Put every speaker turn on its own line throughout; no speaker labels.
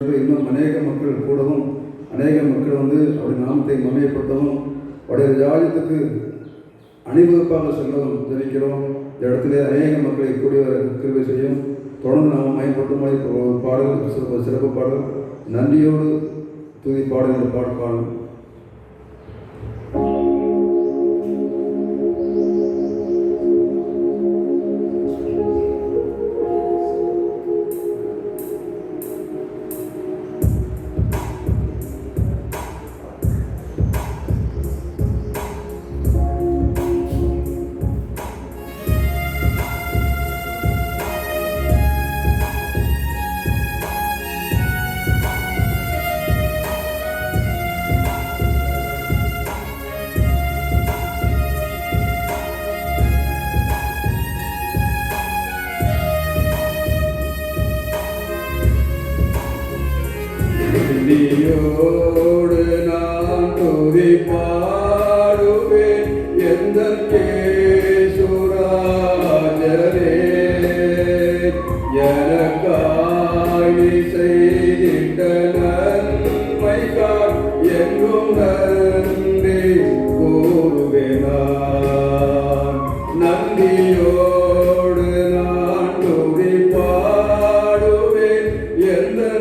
இன்னும் அநேக மக்கள் கூடவும் அநேக மக்கள் அவருடைய நாமத்தை மகிமைப்படுத்தவும் அவருடைய ராஜ்யத்துக்கு அணிவகுப்பாக செல்லவும் ஜெபிக்கிறோம். இந்த இடத்துல அநேக மக்களை கூடிய கிருபை செய்யும். தொடர்ந்து நாம் மயப்படுத்தும் பாடல் சிறப்பு பாடல் நன்றியோடு துதி பாடல் பாடல் நன்றியோடு நான் துதி பாடுவேன் எந்தன் கேசுராஜரே, எனக்காய் செய்திட்ட நன்மைக்காய் எங்கும் நன்றி கூறுவேன். நன்றியோடு நான் துதி பாடுவேன் எந்தன்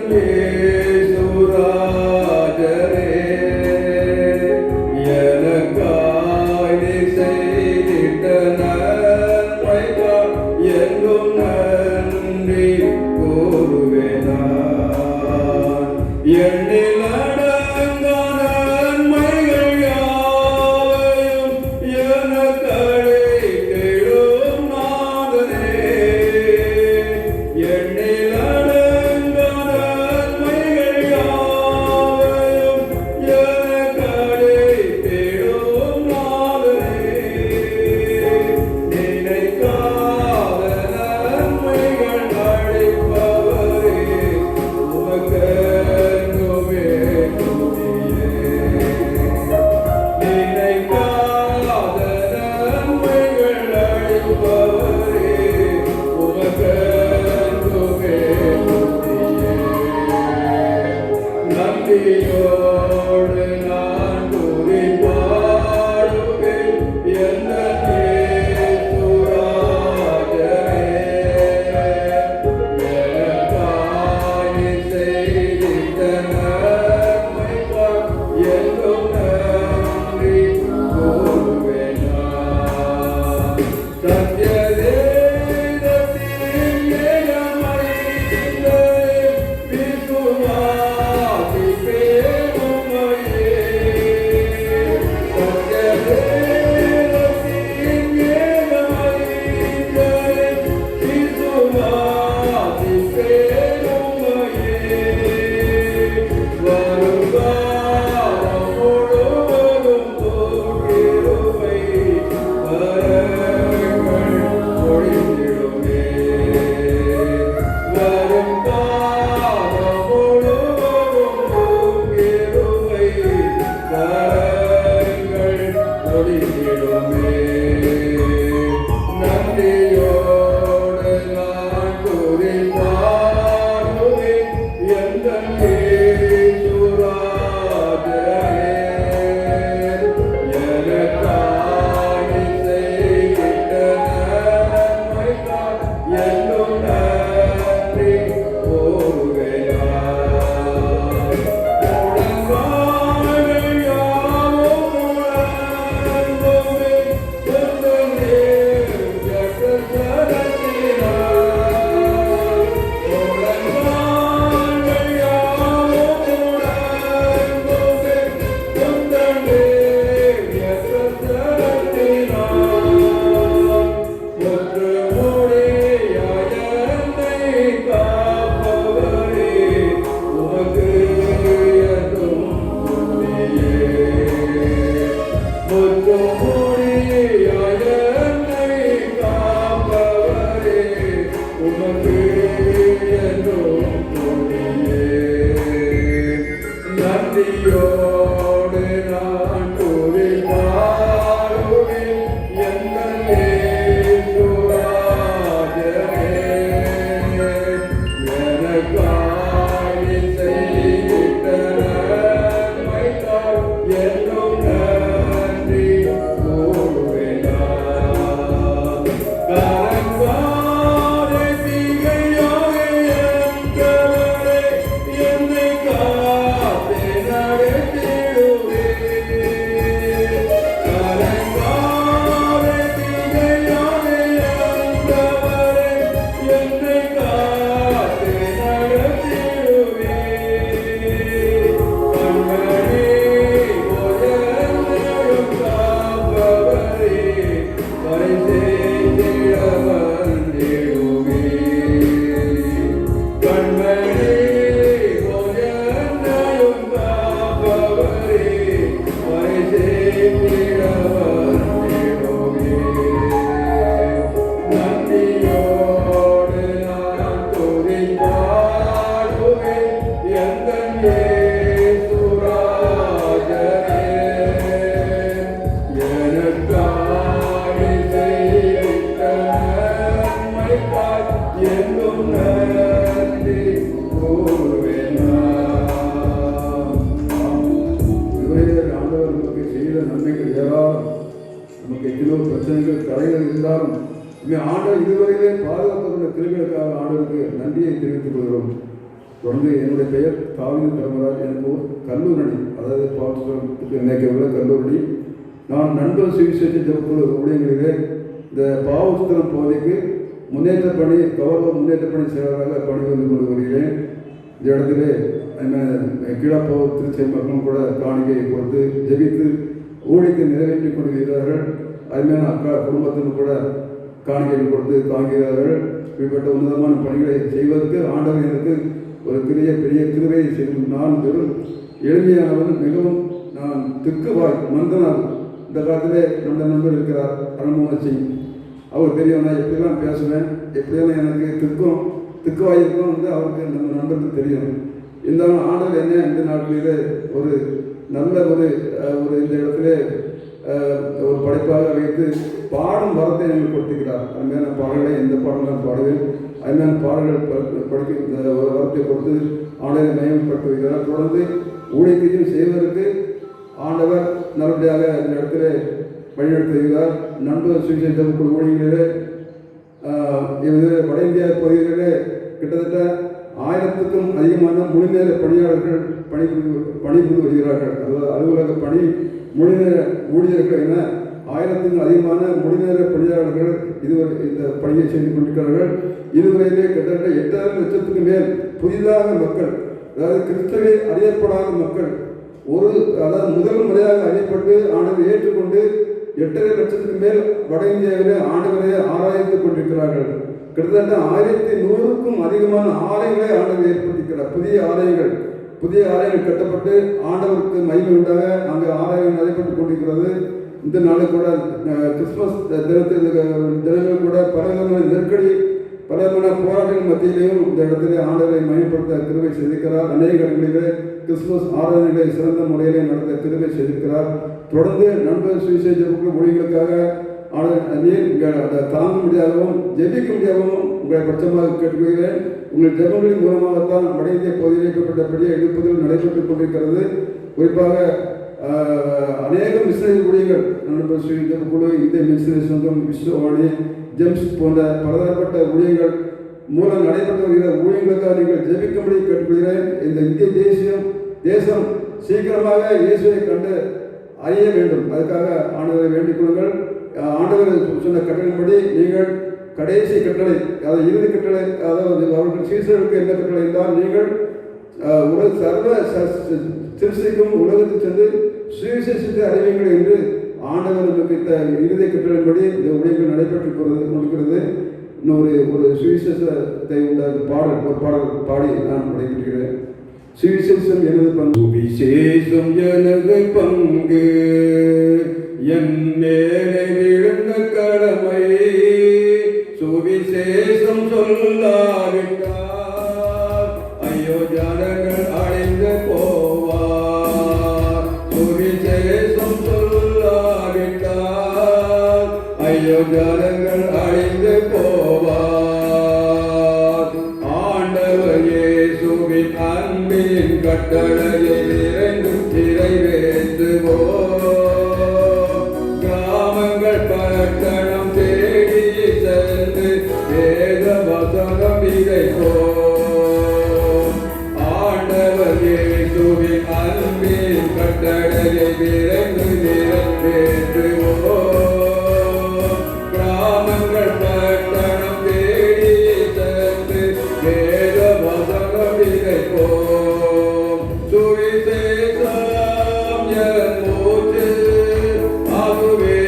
எனக்காய் ஆண்டவர் இதுவரையிலே பாதுகாத்து கொண்ட கிருபைகளுக்காக ஆண்டவருக்கு நன்றியை தெரிவித்துக் கொள்கிறோம். தொடர்ந்து என்னுடைய பெயர் தாவீது தர்மராஜ். எனக்கு ஒரு கல்லூரணி, அதாவது பாவத்துக்கு நினைக்கவுள்ள கல்லூரணி. நான் நண்பர் சுவிசேஷ ஜெபக்குழு ஊழியங்களிலே இந்த பாவஸ்தலம் பகுதிக்கு முன்னேற்ற பணி கௌரவ முன்னேற்ற பணி செயலராக பணி வந்து கொண்டு வருகிறேன். இந்த இடத்திலே கீழப்பாவூர் திருச்சி மக்களும் கூட காணிக்கையை கொடுத்து ஜெபித்து ஊழியத்தை நிறைவேற்றி கொண்டிருக்கிறார்கள். அருமையான அக்கா குடும்பத்திலும் கூட காணிக்கைகள் கொடுத்து தாங்குகிறார்கள். இப்படிப்பட்ட உன்னதமான பணிகளை செய்வதற்கு ஆண்டவர் எனக்கு ஒரு பெரிய கிருபையை செய்து நான் வெறும் எளிமையானவன், மிகவும் நான் திக்குவாய் மந்தனால். இந்த காலத்திலே நம்முடைய நண்பர் இருக்கிறார் அனுபவம் சிங். அவர் தெரியும் நான் எப்படிலாம் பேசுவேன், எப்படியெல்லாம் எனக்கு திக்குவாய் இருக்கும் வந்து அவருக்கு நம்ம நண்பருக்கு தெரியும். இருந்தாலும் ஆண்டவர் என்ன இந்த நாட்களிலே ஒரு நல்ல ஒரு இந்த இடத்துல ஒரு படைப்பாக வைத்து பாடும் வரத்தை எங்களுக்கு கொடுத்துக்கிறார். அருமையான பாடல்களை எந்த பாடல் நான் பாடுவேன், அருமையான பாடல்கள் படிக்க ஒரு வரத்தை கொடுத்து ஆண்டவரை மயமப்படுத்தி வைக்கிறார். தொடர்ந்து ஊழியத்தையும் செய்வதற்கு ஆண்டவர் நல்லபடியாக இந்த இடத்துல வழிநடத்துகிறார். நண்பர் சுவிசேஷ ஜெபக்குழு ஊழியர்களிலே வட இந்தியா பகுதிகளிலே கிட்டத்தட்ட 1000க்கும் அதிகமான முழுநேர பணியாளர்கள் பணிபுரிந்து வருகிறார்கள். அதாவது அலுவலக பணி முழுநேர ஊழியர்கள் என 1000க்கும் அதிகமான முழுநேர பணியாளர்கள் இதுவரை இந்த பணியை செய்து கொண்டிருக்கிறார்கள். இதுவரையிலே கிட்டத்தட்ட 8.5 லட்சத்துக்கு மேல் புதிதாக மக்கள், அதாவது கிறிஸ்தவை அறியப்படாத மக்கள் அதாவது முதல் முறையாக அறியப்பட்டு ஆண்டவரை ஏற்றுக்கொண்டு 8.5 லட்சத்துக்கு மேல் வட இந்தியாவிலே ஆண்டவரை ஆராய்ந்து கொண்டிருக்கிறார்கள். கிட்டத்தட்ட 1100க்கும் அதிகமான ஆலயங்களை ஆண்டவர் ஏற்படுத்திக்கிறார். புதிய ஆலயங்கள் கட்டப்பட்டு ஆண்டவருக்கு மகிமை உண்டாக அங்கே ஆலயங்கள் நடைபெற்றுக் கொண்டிருக்கிறது. இந்த நாள் கூட கிறிஸ்துமஸ் தினங்கள் கூட பலவிதமான நெருக்கடி, பலவிதமான போராட்டங்கள் மத்தியிலேயும் இந்த இடத்திலே ஆண்டவரை மகிமைப்படுத்த கிருபை செய்திருக்கிறார். அநேக இடங்களிலே கிறிஸ்துமஸ் ஆராதனைகளை சிறந்த முறையிலே நடத்த கிருபை செய்திருக்கிறார். தொடர்ந்து நண்பர் சுவிசேஷ ஊழியர்களுக்காக அதை தாங்க முடியாதவும் ஜெபிக்க முடியாதவும் உங்களை பட்சமாக கேட்டுக்கொள்கிறேன். உங்கள் ஜெபங்களின் மூலமாகத்தான் வட இந்திய பகுதியில் ஏற்பட்ட பெரிய எழுப்புதல் நடைபெற்றுக் கொண்டிருக்கிறது. குறிப்பாக அநேக மிஷனரி ஊழியர்கள் நண்பர் சுவிசேஷ ஜெபக்குழு, இந்திய மிஷனரி சங்கம், விஸ்வவாணி, ஜெம்ஸ் போன்ற பலதரப்பட்ட ஊழியர்கள் மூலம் நடைபெற்று வருகிற ஊழியர்களுக்காக நீங்கள் ஜெபிக்கும்படி கேட்டுக்கொள்கிறேன். இந்த இந்திய தேசம் சீக்கிரமாக இயேசுவை கண்டு அறிய வேண்டும். அதுக்காக ஆண்டவரை வேண்டிக் கொள்ளுங்கள். ஆண்டவர் சொன்ன கட்டளைப்படி நீங்கள் கடைசி கட்டளை, அதாவது இறுதி கட்டளை, அதாவது அவர்கள் சீசர்களுக்கு என்ன கட்டளை என்றால் நீங்கள் சர்வ சிருஷ்டிக்கும் உலகத்தில் சென்று சுவிசேஷத்தை அறிவிங்கள் என்று ஆண்டவர் நமக்கு இறுதி கட்டளைப்படி இந்த ஊழியர்கள் நடைபெற்றுக் கொண்டிருக்கிறது. இன்னொரு சுவிசேஷத்தை ஒரு பாடல் பாடி நான் நடைபெறுகிறேன். சுவிசேஷம் எனது பங்கு, விசேஷம் எனது பங்கு, என் மேலே விழுந்த கடமை, சுவிசேஷம் சொல்லாவிட்டால் ஐயோ ஜனங்கள் அழிந்து போவார். சுவிசேஷம் சொல்லாவிட்டால் ஐயோ ஜனங்கள் அழிந்து போவார். ஆண்டவர் இயேசுவின் அன்பின் கட்டளையை நிறைவேற்றுவோம். கிராமங்கள் பட்டணம் தேடி சென்று வேத வசனம் விதைப்போம். ஆண்டவர் இயேசுவின் அன்பின் கட்டளையை நிறைவேற்றுவோம். கிராமங்கள் பட்டணம் தேடி சென்று வேத வசனம் விதைப்போம். சுவிசேஷம் என் மூச்சு, அதுவே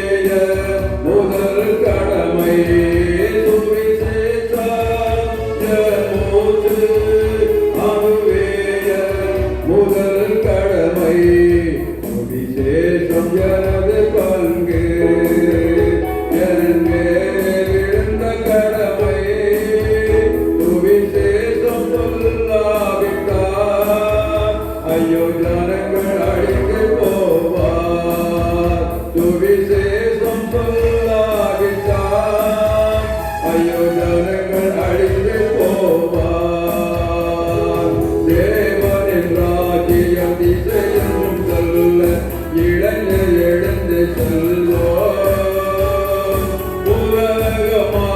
முதல் கடமை. சுவிசேஷம் என் மூச்சு, அதுவே முதல் கடமை. சுவிசேஷம் எனது பங்கு, என் மேலே விழுந்த கடமை. சுவிசேஷம் சொல்லாவிட்டால் ஐயோ ஜனங்கள் அழிந்து போவார். சுவிசேஷம் சொல்லாவிட்டால் ஐயோ ஜனங்கள் அழிந்து போவார். தேவனின் ராஜ்யம் திசையும் சொல்ல இளைஞர் எழுந்து செல்வோம். உலகமா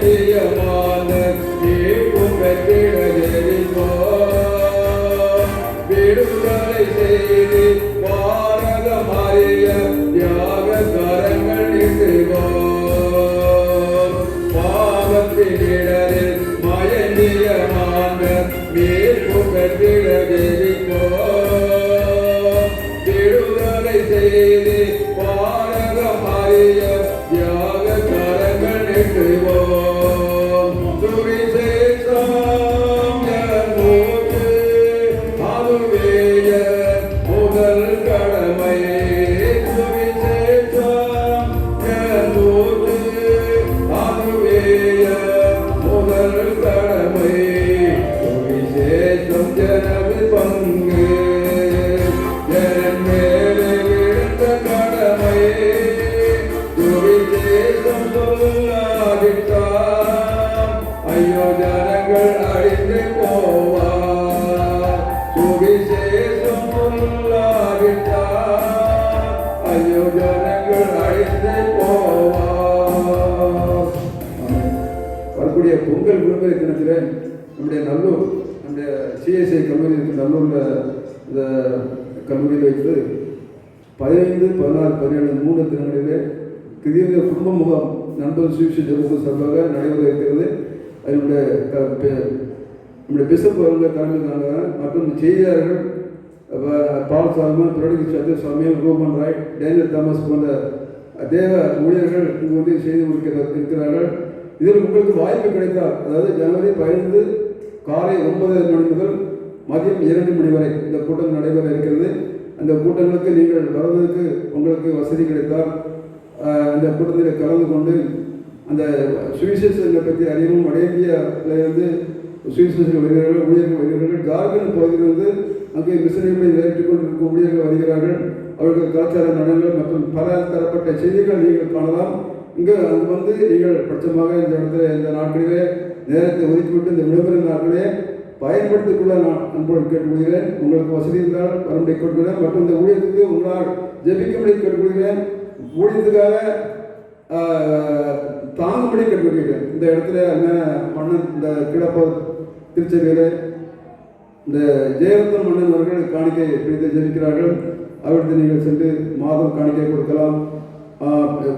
நியமான மீட்பும் பெற்றிட ஜெபிப்போம். விடுதலை செய்து பாரதம் அறிய தியாக கரங்கள் நீட்டுவோம். பாவத்தின் இடரில் மயங்கியமான மீட்பும் பெற்றிட ஜெபிப்போம். விடுதலை செய்து பாரதம் அறிய தியாக கரங்கள் நீட்டுவோம். சுவிசேஷம் என் மூச்சு, அதுவே என் முதல் கடமை. சுவிசேஷம் என் மூச்சு, அதுவே என் முதல் கடமை. சுவிசேஷம் எனது பங்கு, என் மேலே விழுந்த கடமை. சுவிசேஷம் சொல்லாவிட்டால் ஐயோ ஜனங்கள் அழிந்து போவார். சுவிசேஷம் சொல்லாவிட்டால் ஐயோ ஜனங்கள் அழிந்து போவார். வரக்கூடிய பொங்கல் விடுமுறை தினத்தில் நம்முடைய நல்லூர், நம்முடைய சிஎஸ்ஐ கல்லூரி இருக்கு நல்லூரில், இந்த கல்லூரியில் வைத்து 15, 16, 17 3 தினங்களிலே திடீர்னு குடும்ப முகாம் நண்பர் சுவிசேஷ ஜெப சார்பாக நடைபெற இருக்கிறது. அதனுடைய நம்முடைய பிஷப் அவர்கள் தலைமையிலான மற்றும் செய்தியாளர்கள் பால் சால்மன், பிரடிக் சத்ய சுவாமியல், ரூபன் ராய், டேனியல் தாமஸ் போன்ற தேவ ஊழியர்கள் இங்கு வந்து செய்து இருக்கிறார்கள். இதில் உங்களுக்கு வாய்ப்பு கிடைத்தால், அதாவது ஜனவரி 15 காலை 9 மணி முதல் மதியம் 2 மணி வரை இந்த கூட்டம் நடைபெற இருக்கிறது. அந்த கூட்டங்களுக்கு நீங்கள் வருவதற்கு உங்களுக்கு வசதி கிடைத்தால் இந்த கூட்டத்தில் கலந்து கொண்டு அந்த சுவிசேஷங்களை பற்றி அறிவும். வடஇந்தியாவிலிருந்து சுவிசேஷர்கள் வருகிறார்கள், ஊழியர்கள் வருகிறார்கள். ஜார்க்கண்ட் பகுதியிலிருந்து அங்கே மிஷனரிகளை நிறைவேற்றிக் கொண்டிருக்கும் ஊழியர்கள் வருகிறார்கள். அவர்கள் கலாச்சார நடனங்கள் மற்றும் பல தரப்பட்ட செய்திகள் நீங்கள் காணலாம். இங்கே அது வந்து நீங்கள் பட்சமாக இந்த இடத்துல இந்த நாட்களிலே நேரத்தை ஒதுக்கிவிட்டு இந்த விடுமுறை நாட்களே பயன்படுத்திக் கொள்ள நான் அன்போடு கேட்டுக்கொள்கிறேன். உங்களுக்கு வசதி இருந்தால் வரும்படி கேட்கிறேன். மற்றும் இந்த ஊழியத்துக்கு உங்களால் ஜெபிக்கும்படி கேட்டுக்கொள்கிறேன். ஊழியத்துக்காக தாங்கும்படி கேட்டுக்கொள்கிறேன். இந்த இடத்துல மன்னன் இந்த கிழப்ப திருச்செவியில் இந்த ஜெயரத்தன் மன்னன் அவர்கள் காணிக்கை பிடித்து ஜெபிக்கிறார்கள். அவருக்கு நீங்கள் சென்று மாதம் காணிக்கை கொடுக்கலாம்.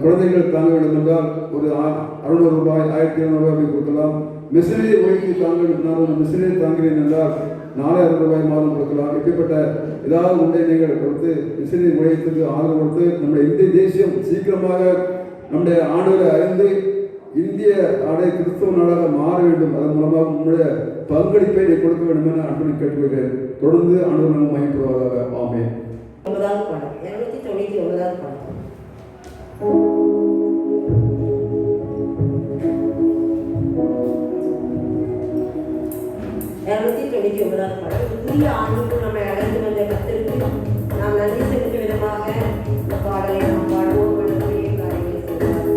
குழந்தைகள் தாங்க வேண்டும் என்றால் ஒரு 600 ரூபாய், 1200 ரூபாய் கொடுக்கலாம். மிஷினரி ஒழுங்கி தாங்க நான் மிஷினரி தாங்கிறேன் என்றால் 4000 ரூபாய் மாதம் கொடுக்கலாம். இப்படிப்பட்ட ஏதாவது ஒன்றை நீங்கள் கொடுத்து மிஷினரி உலகத்துக்கு ஆதரவு கொடுத்து நம்முடைய இந்திய தேசியம் சீக்கிரமாக நம்முடைய ஆண்டவரை அறிந்து இந்திய ஆடை கிறிஸ்தவ நாடாக மாற வேண்டும். அதன் மூலமாக உங்களுடைய பங்களிப்பை கொடுக்க வேண்டும் என அன்பனை கேட்டுக்கொள்கிறேன். தொடர்ந்து ஆண்டவர் நம்ம மகிழ்ப்படுவதாக. ஆமென்.
9வது பாடம் 299வது பாடம். புதிய ஆண்டுக்கு நம்மை அழைத்து வந்த கர்த்தருக்கு நாம் நன்றி செலுத்தும் விதமாக இந்த பாடலை நாம் பாடுவோம். பெரிய காரியங்களை செய்வார்.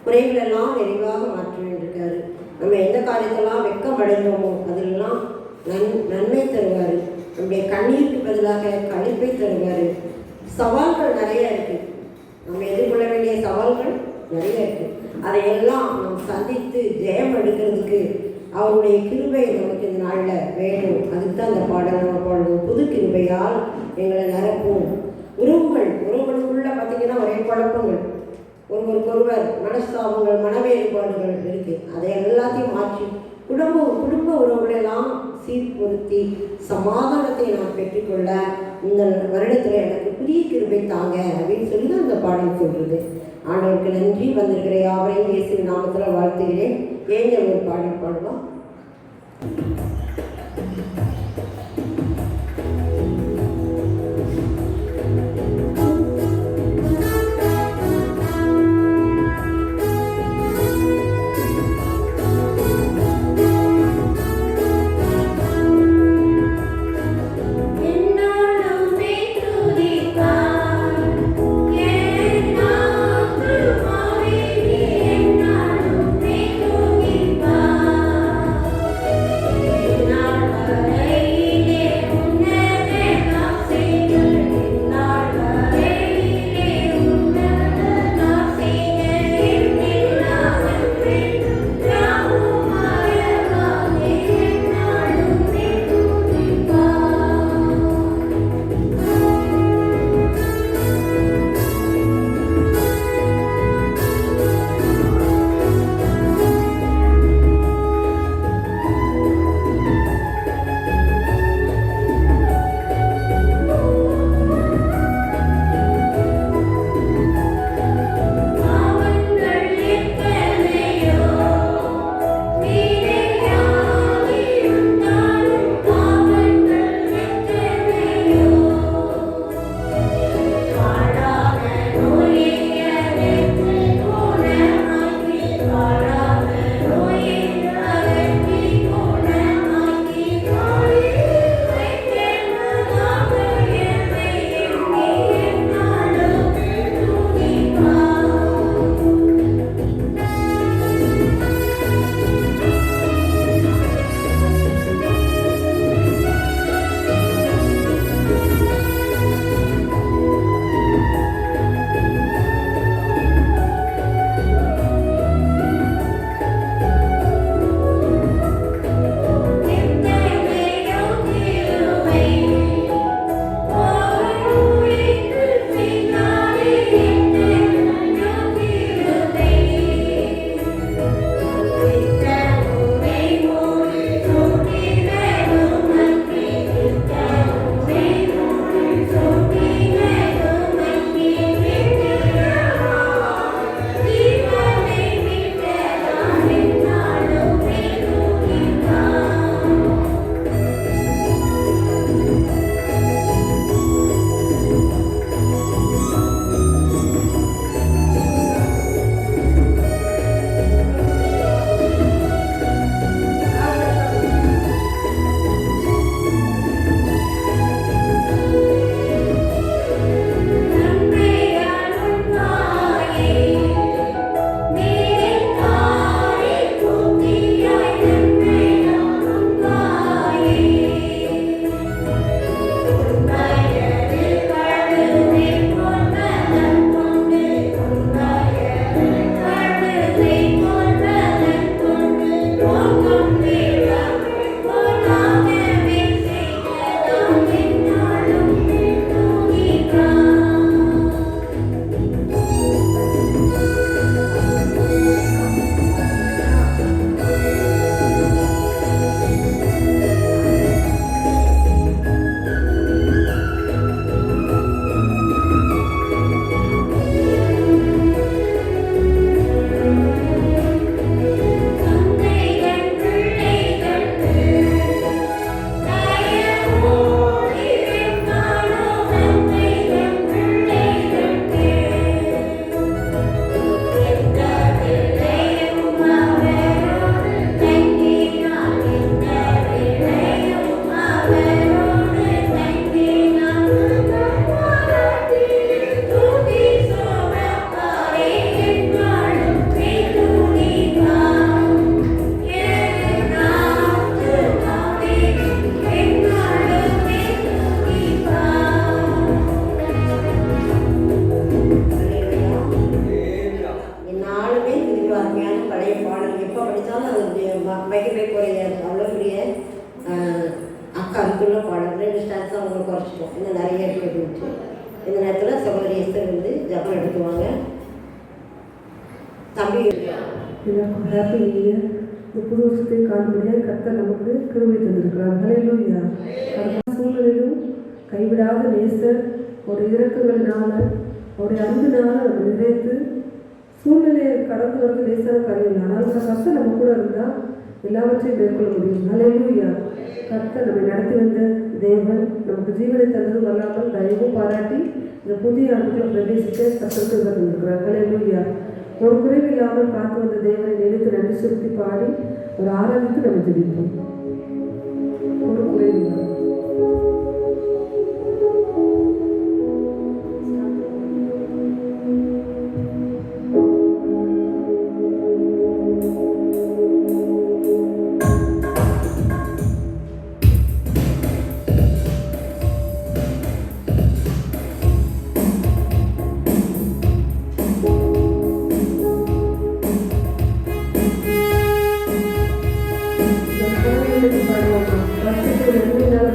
குறைகளெல்லாம் நிறைவாக மாற்ற வேண்டியிருக்காரு. நம்ம எந்த காரியத்தெல்லாம் வெக்கம் அடைந்தோமோ அதெல்லாம் நன்மை தருவார். நம்முடைய கண்ணீருக்கு பதிலாக கழிப்பை தருவார். சவால்கள் நிறைய இருக்குது, நம்ம எதிர்கொள்ள வேண்டிய சவால்கள் நிறைய இருக்குது. அதையெல்லாம் நாம் சந்தித்து ஜெயம் எடுக்கிறதுக்கு அவருடைய கிருபை நமக்கு இந்த நாளில் வேணும். அதுக்கு தான் அந்த பாடல் நம்ம பாடுவோம். புது கிருபையால் எங்களை நிரப்பும். உறவுகளுக்குள்ள பார்த்திங்கன்னா ஒரே குழப்பங்கள், ஒருவருக்கொருவர் மனஸ்தாபங்கள், மனவேறுபாடுகள் இருக்குது. அதை எல்லாத்தையும் மாற்றி குடும்ப உறவுகளெல்லாம் சீர்பொருத்தி சமாதானத்தை நான் பெற்றுக்கொள்ள இந்த வருடத்தில் எனக்கு புதிய கிருபை தாங்க அப்படின்னு சொல்லி தான் அந்த பாடல் சொல்கிறது. ஆண்டவருக்கு நன்றி. வந்திருக்கிற யாவரையும் இயேசுவின் நாமத்தில் வாழ்த்துகிறேன். ஏங்க ஒரு பாடல் பாடுவோம். கருத்துள்ள பாடல் 2 ஸ்டான்ஸ் அவங்க குறைச்சிட்டோம், இன்னும் நிறைய இருக்குது. இந்த நேரத்தில் சகோதரி எஸ்தர் வந்து ஜபம் எடுத்துவாங்க. தம்பி
எல்லாருக்கும் ஹாப்பி நியூ இயர். இந்த புது வருஷத்தை காணும்படியாக கர்த்தர் நமக்கு கிருபை தந்திருக்கிறார். ஹல்லேலூயா. கடந்த சூழ்நிலையிலும் கைவிடாத நேசர் அவருடைய இரக்கங்களினால அவருடைய அன்பினால நம்ம நிறைத்து சூழ்நிலையை கடந்து வந்து லேசான காரியம். ஆனால் அந்த கர்த்தர் நம்ம கூட இருந்தால் எல்லாவற்றையும் மேற்கொள்ள முடியும். ஹல்லேலூயா. கர்த்தர் நம்மை நடத்தி வந்த தேவன் நமக்கு ஜீவனை தந்ததும் வல்லாமல் தயவும் பாராட்டி இந்த புதிய ஆண்டுகளை பிரவேசிக்க கர்த்தருக்கு தந்திருக்கிறார். ஹல்லேலூயா. ஒரு குறைவு இல்லாமல் காத்து வந்த தேவனை நினைத்து நன்றி செலுத்தி பாடி ஒரு ஆராதித்து நம்ம ஜெபிப்போம். ஒரு குறைவு இல்லாமல் பாடுவோம். வருஷத்தில் 2 நாள்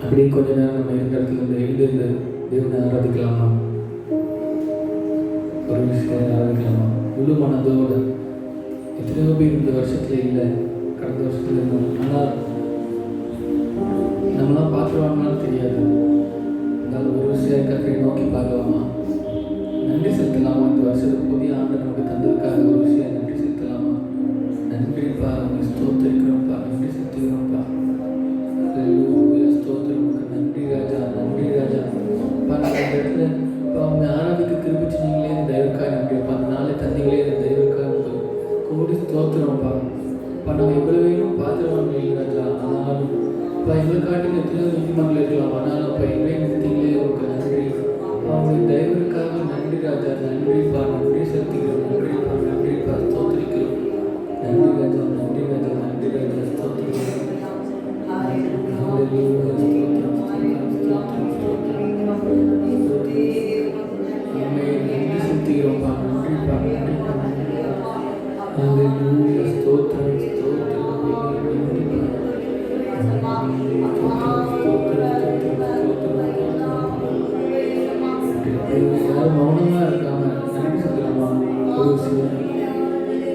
அப்படியே கொஞ்ச நேரம் நம்ம இருந்த இடத்துல இருந்து எழுந்திருந்து தேவனை ஆராதிக்கலாமா? ஒரு விஷயம் ஆராதிக்கலாமா? முழு மனதோடு. எத்தனையோ பேர் இந்த வருஷத்துல இல்லை, கடந்த வருஷத்துல இருந்தோம். ஆனால் நம்மளாம் பார்த்துருவாங்களான்னு தெரியாது. இருந்தாலும் ஒரு விஷயம் கற்றை நோக்கி பார்க்கலாமா? நன்றி செலுத்தலாமா? இந்த வருஷத்துக்கு புதிய ஆண்டு நமக்கு தந்ததுக்காக ஒரு விஷயம் நன்றி செலுத்தலாமா? நன்றிப்பா, அவங்க ஸ்தோத்திரிக்கிறோம்ப்பா, நன்றி செலுத்துகிறோம்ப்பா. ஸ்தோத்திரம், நன்றி ராஜா, நன்றி ராஜா. அந்த இடத்துல இப்போ அவங்க ஆராதிக்க திரும்பிச்சு நீங்களே இந்த தயவுக்காக நன்றிப்பா. அந்த நாளை தந்தீங்களே இந்த தயவுக்காக கோடி ஸ்தோத்திரம்ப்பா. இப்போ நம்ம எவ்வளோ வேணும் பார்த்துருவாங்க இல்லை ராஜா. ஆனாலும் இப்போ எங்களை காட்டில் எத்தனையோ நீதிமன்றம் இருக்கலாம். ஆனாலும் இப்போ எங்களே நிறுத்தீங்களே உங்களுக்கு நன்றி. அவங்க தயவுக்காக நன்றி ராஜா, நன்றிப்பா, நன்றி செலுத்திக்கிறோம். நன்றிப்பா, நன்றிப்பா, ஸ்தோத்திரிக்கிறோம். நன்றி ராஜா, நன்றி ராஜா, நன்றி ராஜா, ஸ்தோத்திரிக்கிறோம். யாரும் மௌனமா இருக்காம நன்றி சொல்லுமா? ஒரு விஷயம்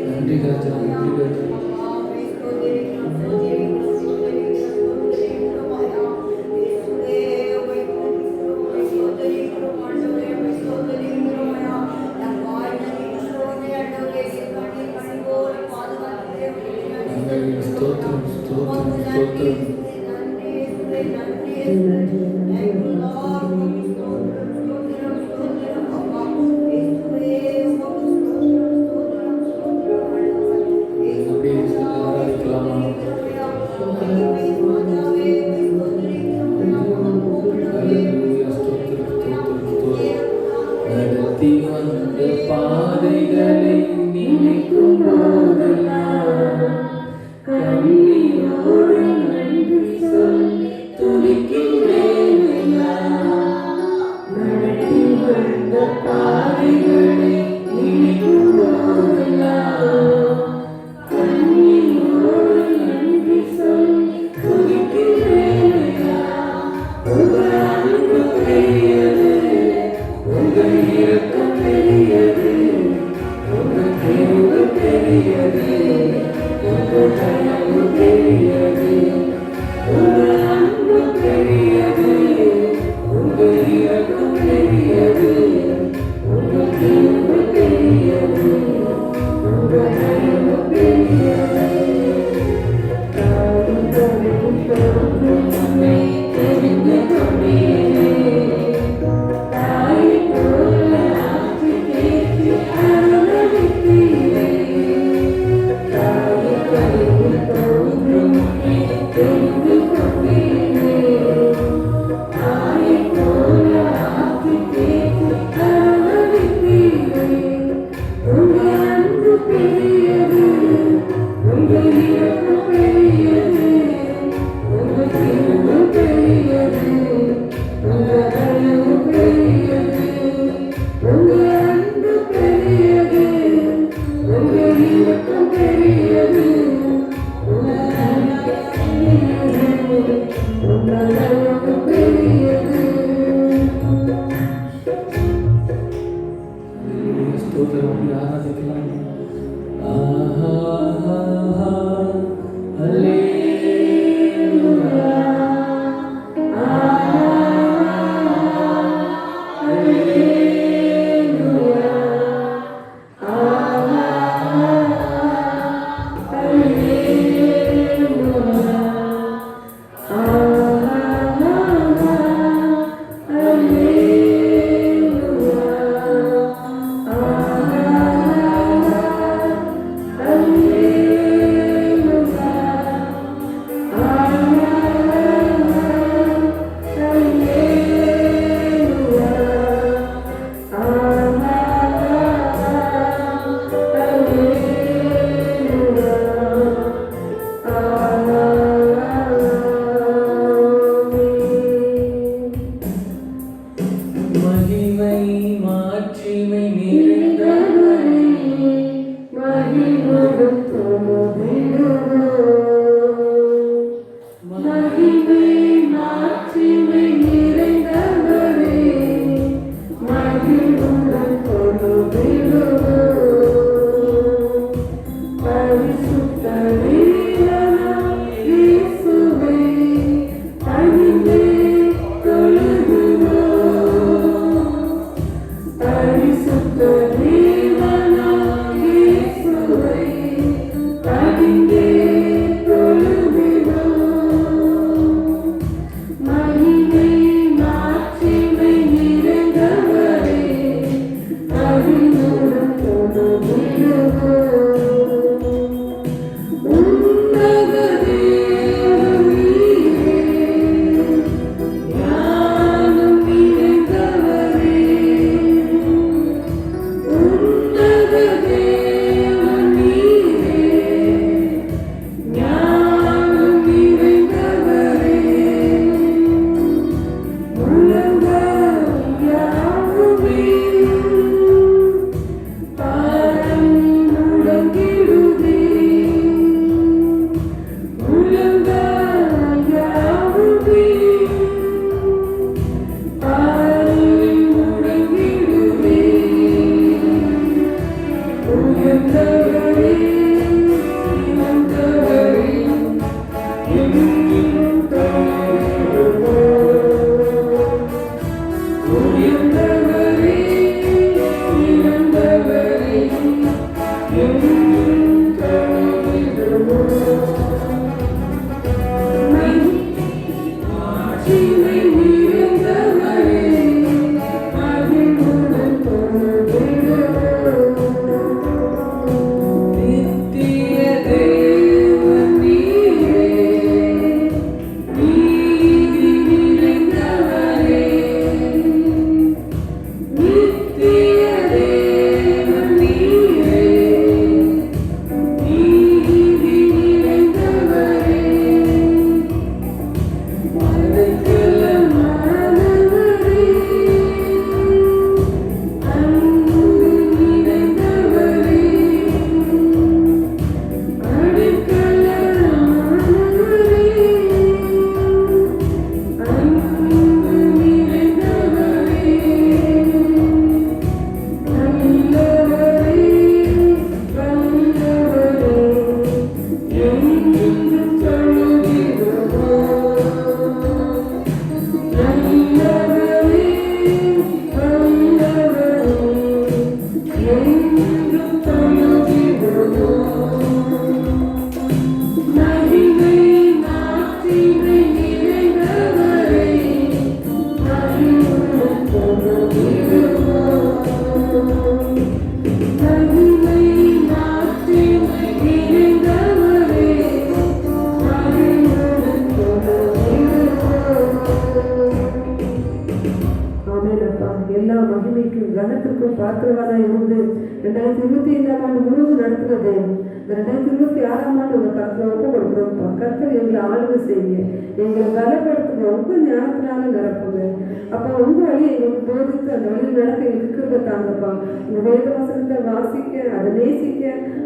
நன்றி ராஜா, நன்றி ராஜா. ஸ்தோத்திரம், ஸ்தோத்திரம், ஸ்தோத்திரம். பாதைகளை நினைக்கும் போதெல்லாம் கண்ணீரோடு நன்றி சொல்லி துதிக்கின்றேன் ஐயா. நடத்தி வந்த பாதைகளை நினைக்கும் போதெல்லாம் கண்ணீரோடு நன்றி சொல்லி துதிக்கின்றேன் ஐயா. உங்கள் அன்பு பெரியது, உங்கள் இரக்கம் பெரியது, உங்கள் தேர்வு பெரியது, உங்கள் தயவு பெரியது. உங்கள் அன்பு பெரியது, உங்கள் இரக்கம் பெரியது, உங்கள் தேர்வு பெரியது, உங்கள் தயவு பெரியது. தெரிந்து கொண்டீரே, தாய் போல ஆட்சி பேசி அனுமதித்தீரே. தாய் கருவில் தோன்றும் முன்னே தெரிந்து கொண்டீரே, தாய் போல ஆட்சி பேசி அனுமதித்தீரே. உங்கள் அன்பு பெரியது, உங்கள் இரக்கம் பெரியது, உங்கள் தீர்வு பெரியது, உங்கள் தயவு பெரியது. உங்கள் அன்பு பெரியது, உங்கள் இரக்கம் பெரியது, உங்கள் தயவு பெரியது, உங்கள் தயவு பெரியது. ஸ்தோத்திரம், ஆராதிக்கலாம். ஆஹா, அல்லேலூயா.
அனைத்துக்கும் பாத்திரவானாக இருந்து 2025ஆம் ஆண்டு முழுவதும் நடத்துகிற தேவன் இந்த 2026ஆம் ஆண்டு உங்கள் கருத்தில் ஒப்பு கொடுக்குறோம்ப்பா. கர்த்தர் எங்களை ஆளுகை செய்யுங்க, எங்களை பலப்படுத்துங்க, உங்கள் ஞானத்தினால நிரப்புங்க. அப்போ உங்கள் வழியை எங்களுக்கு போதித்து அந்த வழியில் நடக்க எங்களுக்கு கிருபை தாங்கப்பா. உங்கள் வேத வசனத்தை வாசிக்க, அதை நேசிக்க,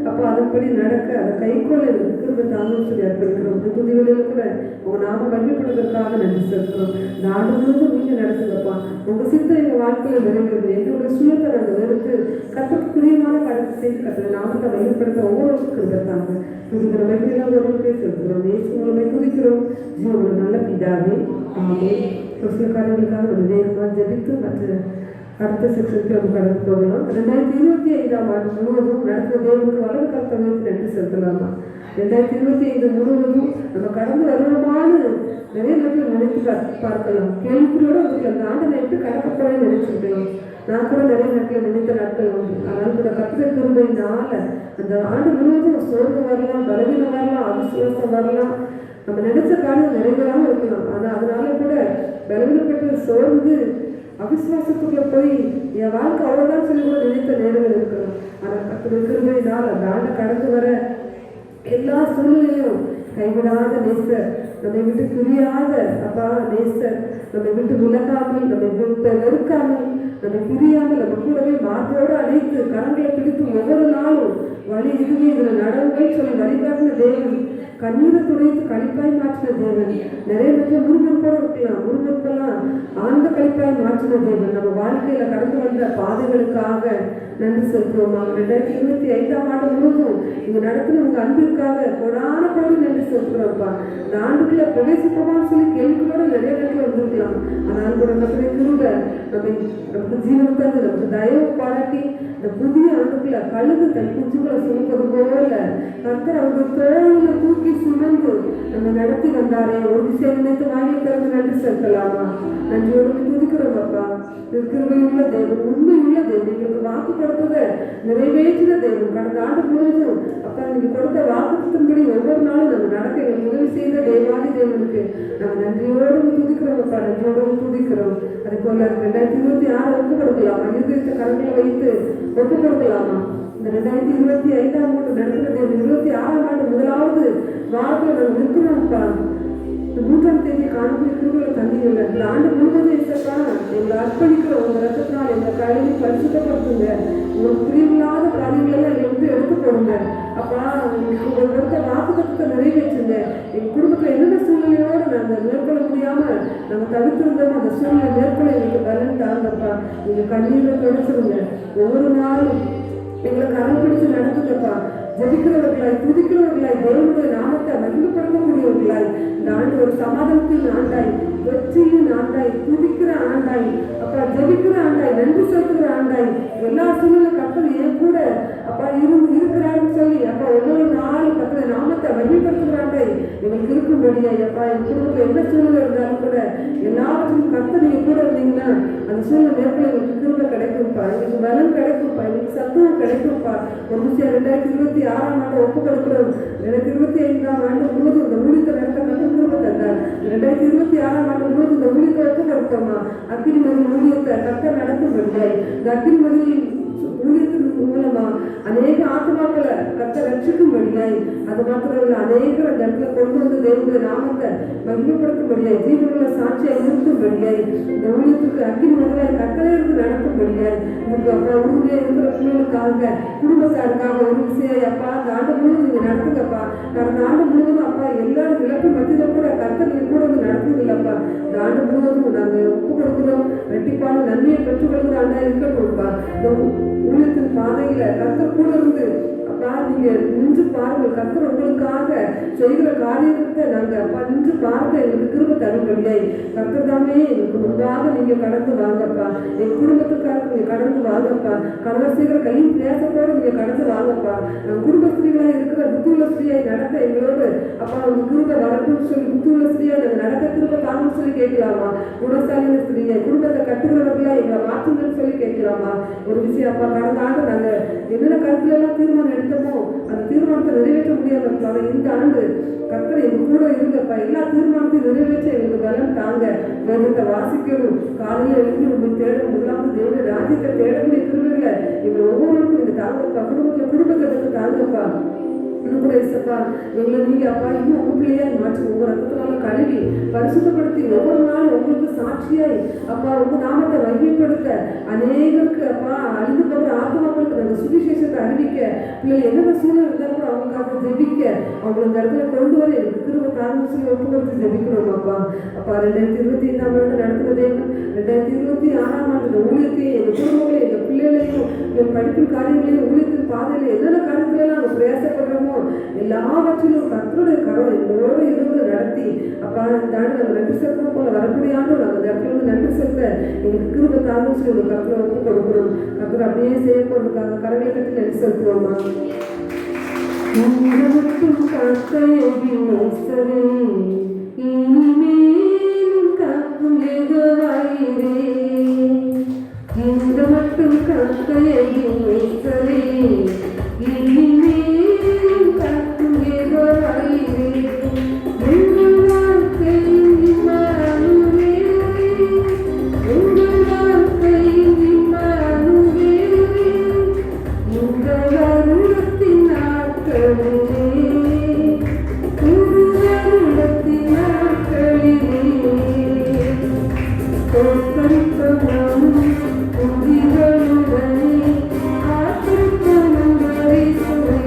அப்போ அதன்படி நடக்க, அதை கைக்கொள்ள எங்களுக்கு கிருபை தாங்கன்னு சொல்லி அர்ப்பணிக்கிறோம். இந்த புதிய வழியில் கூட உங்கள் நாம மகிழ்ப்படுவதற்காக நன்றி செலுத்துகிறோம். இந்த ஆண்டு முழுவதும் நீங்கள் நடத்துங்கப்பா. உங்கள் சித்தம் எங்கள் வாழ்க்கையில் நிறைவேறுது. எங்களுடைய சுயத்தை நாங்கள் வெறுத்து கர்த்தருக்கு பிரியமான காரியத்தை செய்து கர்த்தர் நாமத்தை மகிழ்ப்படுத்த ஒவ்வொரு கிருபைத்தாங்க. துதிக்கிற மகிழ்ச்சியெல்லாம் ஒருவருக்கே செலுத்துகிறோம். இயேசு மூலமே துதிக்கிறோம். ஜீவனுள்ள நல்ல பிதாவே, ஆமென். ஒரு சில காரியங்களுக்காக நம்ம நேரமாக ஜெபித்து மற்ற அடுத்த செக்ஷனுக்கு நம்ம கடந்து போகலாம். 2025ஆம் ஆண்டு முழுவதும் நடத்துகிற தேவனுக்கு வலது கர்த்தவியத்தை நன்றி செலுத்தலாமா? 2025 முழுவதும் நம்ம கடந்து வருவோமான்னு நிறைய நாட்கள் நினைத்து பார்க்கலாம். கேள்விக்குறியோடு உங்களுக்கு அந்த ஆண்டை நினைத்து கடக்கப்போறேன்னு நினைச்சிருக்கலாம். நான் கூட நிறைய நாட்கள் நினைத்த நாட்கள் உண்டு. ஆனால் கூட கர்த்தர் கிருபையினால அந்த ஆண்டு முழுவதும் சோர்வு வரலாம், பலவீனம் வரலாம், அவிசுவாசம் வரலாம், நம்ம நினைச்ச காரியம் நிறைவேறாமல் இருக்கலாம். ஆனால் அதனால கூட பலவீனப்பட்டு சோர்ந்து அவிசுவாசத்துக்குள்ள போய் என் வாழ்க்கை அவ்வளோதான் சொல்லி கூட நினைத்த நேரங்கள் இருக்கலாம். ஆனால் கர்த்தர் கிருபையினால் அந்த ஆண்டை கடந்து வர எல்லா சூழ்நிலையும் கைவிடாத நேசர், நம்மை விட்டு பிரியாத அப்பா நேசர், நம்மை விட்டு விலகாமல், நம்மை விட்டு வெறுக்காமல், நம்மை பிரியாமல், நம்ம கூடவே மாற்றோடு அழைத்து கரங்களை பிடித்து ஒவ்வொரு நாளும் வழி இதுவே இதில் நடவுகள் சொல்லி வழிகாட்டின தேவன், கண்ணீரை துடைத்து கழிப்பாய் மாற்றின தேவன். நிறைய நேரத்தில் முருகற்போடு இருக்கலாம், முருகற்பெல்லாம் ஆழ்ந்த கழிப்பாய் மாற்றின தேவன். நம்ம வாழ்க்கையில் கடந்து வந்த பாதைகளுக்காக நன்றி செலுத்துவோமா? 2025ஆம் ஆண்டு முழுவதும் இங்கே நடத்தின உங்கள் அன்பிற்காக கொடான கோடி நன்றி செலுத்துகிறோம்ப்பா. இந்த ஆண்டுக்குள்ளே பிரவேசிப்போமான்னு சொல்லி கேள்விகளோட நிறைய நேரத்தில் வந்திருக்கலாம். ஆனால் கூட நம்முடைய கிருபை நமக்கு ஜீவன் தந்து நமக்கு தயவு பாராட்டி இந்த புதிய ஆண்டுக்குள்ள கழுகு தன் குஞ்சுகளை சுமப்பது போல கர்த்தர் அவங்க தோளில் தூக்கி சுமந்து நம்ம நடத்தி வந்தாரே. ஒரு திசை நினைத்து வாங்கி திறந்து நன்றி செலுத்தலாமா? நன்றியோடு துதிக்கிறோம் அப்பா. கிருபையுள்ள தேவன், உண்மையுள்ள தேவன், எங்களுக்கு வாக்கு கொடுத்ததை நிறைவேற்றின தேவன். கடந்த ஆண்டு முழுவதும் அப்பா நீங்க கொடுத்த வாக்குத்தின்படி ஒவ்வொரு நாளும் நம்ம நடக்க எங்களுக்கு உதவி செய்த தேவாதி தேவனுக்கு நம்ம நன்றியோடு துதிக்கிறோம் அப்பா. நன்றியோடு துதிக்கிறோம். அதே போல 2026 ஒப்பு கொடுக்கலாமா? இருதயத்தை கரங்களை வைத்து ஒப்பு கொடுக்கலாமா? இந்த 2025ஆம் ஆண்டு நடக்கிறது 26ஆம் ஆண்டு முதலாவது வாரத்தில் நம்ம இருக்கிறோம்ப்பா. 3ஆம் தேதி காணக்கூடிய கிருபையை தந்தீங்கல்ல, இந்த ஆண்டு முழுவதும் இசப்பா எங்களை அர்ப்பணிக்கிறோம். உங்க ரத்தத்தினால் எங்களை கழுவி பரிசுத்தப்படுத்துங்க. உங்களுக்கு பிரிவில்லாத காரியங்களெல்லாம் எங்களை விட்டு எடுத்து போடுங்க அப்பா. உங்கள் கொடுத்த வாக்குத்தத்தை நிறைவேற்றுங்க. எங்கள் குடும்பத்தில் என்னென்ன சூழ்நிலையோடு நாங்கள் மேற்கொள்ள முடியாமல் நாங்கள் தவிர்த்திருந்தோம், அந்த சூழ்நிலை மேற்கொள்ள எங்களுக்கு பலன் தாங்கப்பா. நீங்கள் கண்ணீரை தொடச்சிருங்க. ஒவ்வொரு நாளும் எங்களை கரம் பிடிச்சு நடத்துங்கப்பா. ஜெபிக்கிறவர்களாய், துதிக்கிறவர்களாய், தேவனுடைய நாமத்தை மகிமைப்படுத்தக்கூடியவர்களாய் இந்த ஆண்டு ஒரு சமாதானத்தின் ஆண்டாய், வெற்றியின் ஆண்டாய், துதிக்கிற ஆண்டாய் அப்பா, ஜெபிக்கிற ஆண்டாய், நன்றி செலுத்துகிற ஆண்டாய், எல்லா சூழ்நிலை கர்த்தர் என் கூட அப்பா இருக்கிறாருன்னு சொல்லி அப்பா ஒவ்வொரு நாளும் கர்த்தர் நாமத்தை மகிமைப்படுத்துகிற ஆண்டாய் எங்களுக்கு இருக்கும்படியாய் அப்பா. என் குடும்பத்தில் என்ன சூழ்நிலை இருந்தாலும் கூட எல்லாவற்றையும் கர்த்தர் நீங்க கூட இருந்தீங்கன்னா அந்த சூழ்நிலை மேற்கொள்ள எங்களுக்கு கிருபை கிடைக்கும்ப்பா, எங்களுக்கு பலம் கிடைக்கும்ப்பா, எங்களுக்கு சத்துவம் கிடைக்கும்ப்பா. ஒரு விஷயம் 2026ஆம் ஆண்டு ஒப்பு கொடுக்கிறோம். 2025ஆம் ஆண்டு முழுவதும் இந்த ஊழியத்தை நடத்த மட்டும் கிருபை தந்தார். 2026ஆம் ஆண்டு முழுவதும் இந்த ஊழியத்தை ஒப்பு கொடுத்தோமா? அக்கினி மதில் ஊழியத்தை கர்த்தர் நடத்தும்படியாய் இந்த அக்கினி மதில் ஊழியத்தின் மூலமா அநேக ஆத்மாக்களை கர்த்தர் ரட்சிக்கும்படியாய், அது மாத்திரம் அநேக இடத்துல கொண்டு வந்து தேவனுடைய நாமத்தை மகிமைப்படுத்தும்படியாய், ஜீவனுள்ள சாட்சியை நிறுத்தும்படியாய், இந்த ஊழியத்துக்கு அக்கினி மதிலாய் கர்த்தரே இருந்து நடக்கும்படியாய், இதுக்கு அப்பா ஊரிலே இருக்கிற பிள்ளைகளுக்காக குடும்பத்தாருக்காக ஒரு விஷயம் அப்பா அந்த ஆண்டு முழுவதும் நீங்க நடத்துங்கப்பா. கடந்த ஆண்டு முழுவதும் அப்பா எல்லாரும் இழப்பு மத்தியில கூட கர்த்தர் நீங்க கூட வந்து நடத்துவீங்களப்பா. இந்த ஆண்டு முழுவதும் நாங்கள் ஒப்பு கொடுக்கிறோம். ரெட்டிப்பான நன்மையை பெற்றுக்கொள்கிற ஆண்டா இருக்கட்டும்ப்பா. இந்த ஊழியத்தின் பாதையில கர்த்தர் கூட இருந்து அப்பா நீங்க நின்று பாருங்கள். கர்த்தர் உங்களுக்காக செய்கிற காரியத்தை நாங்க அப்பா நின்று பார்க்க எங்களுக்கு கிருபை தரும்படியாய் கர்த்தர் தாமே எங்களுக்கு முன்பாக நீங்க கடந்து வாங்கப்பா. எங்க குடும்பத்துக்காக நீங்க கடந்து வாங்கப்பா. கணவர் செய்கிற கையின் பிரயாசத்தோடு நீங்க கடந்து வாங்கப்பா. குடும்ப ஸ்திரீகளாக இருக்கிற புத்தியுள்ள ஸ்திரீயை நடத்த எங்களோடு அப்பா உங்க கிருபை வரட்டும். நடக்கணும்னு சொல்லி புத்தூர்ல ஸ்திரீயா நாங்கள் நடக்க திரும்ப தாங்கன்னு சொல்லி கேட்கலாமா? குணசாலின ஸ்திரீயா குடும்பத்தை கட்டுகிறவர்களா எங்களை மாற்றுங்கன்னு சொல்லி கேட்கலாமா? ஒரு விஷயம் அப்பா, கடந்த ஆண்டு நாங்கள் என்னென்ன கருத்துல எல்லாம் தீர்மானம் எடுத்தோமோ அந்த தீர்மானத்தை நிறைவேற்ற முடியாம இருப்பாங்க. இந்த ஆண்டு கர்த்தர் எங்க கூட இருங்கப்பா, எல்லா தீர்மானத்தையும் நிறைவேற்ற எங்களுக்கு பலம் தாங்க. வேதத்தை வாசிக்கணும், காலையில் எழுந்து உங்களுக்கு தேடணும், முதலாவது தேவனுடைய ராஜ்யத்தை தேடக்கூடிய திருவிழா எங்களை ஒவ்வொருவருக்கும் நீங்க தாங்கப்பா. குடும்பத்தை தாங்கப்பா. இன்னும் கூட இசப்பா எங்களை நீங்க அப்பா இன்னும் உங்க பிள்ளையா மாற்றி உங்க ரத்தத்தினால கழுவி பரிசுத்தப்படுத்தி ஒவ்வொரு நாளும் உங்களுக்கு சாட்சியாய் அப்பா உங்க நாமத்தை வகைப்படுத்த அநேகருக்கு அப்பா அழிந்து போகிற ஆத்மாக்களுக்கு நாங்கள் சுவிசேஷத்தை அறிவிக்க பிள்ளைகள் என்னென்ன சூழ்நிலை இருந்தாலும் கூட அவங்களுக்காக ஜெபிக்க அவங்களை இந்த இடத்துல கொண்டு வர எனக்கு திரும்ப தாழ்வு சொல்லி ஒப்பு கொடுத்து ஜெபிக்கணும் அப்பா. அப்பா 2025ஆம் ஆண்டு நடத்துன தேவன் 2026ஆம் ஆண்டு ஊழியத்தையும் எங்கள் குடும்பங்களையும் எங்கள் பிள்ளைகளையும் எங்கள் படிப்பின் காரியங்களையும் ஊழியத்தின் பாதையில என்னென்ன காரியங்களெல்லாம் நாங்கள் பிரயாசப்படுறோமோ எல்லாவற்றிலும் கர்த்தருடைய கரம் எங்களோடு இருந்து நடத்தி அப்பா இந்த ஆண்டு நம்ம நன்றி செலுத்தணும் போல வரக்கூடிய ஆண்டு நாங்கள் இந்த இடத்துல வந்து நன்றி செலுத்த எங்களுக்கு கிருபை தாழ்வு சொல்லி ஒரு கர்த்தரை ஒப்பு கொடுக்கிறோம். கர்த்தர் அப்படியே செய்ய போறதுக்காக கரங்களை கட்டி நன்றி செலுத்துவோமா? இனிமேலும் காக்கும் யெகோவாயிரே, இந்த மட்டும் கர்த்தரையும் நேசரே, இனிமேலும் காக்கும் யெகோவாயிரே, உங்கள் வாழ்க்கையின் இம்மானுவேலே, உங்கள் வாழ்க்கையின் இம்மானுவேலே, இந்த வருடத்தின் நாட்களிலே, புது வருடத்தின் நாட்களிலே தோற்கடிப்பவனும் உதிகளுடனே ஆத்திரப்பனங்களை சுவை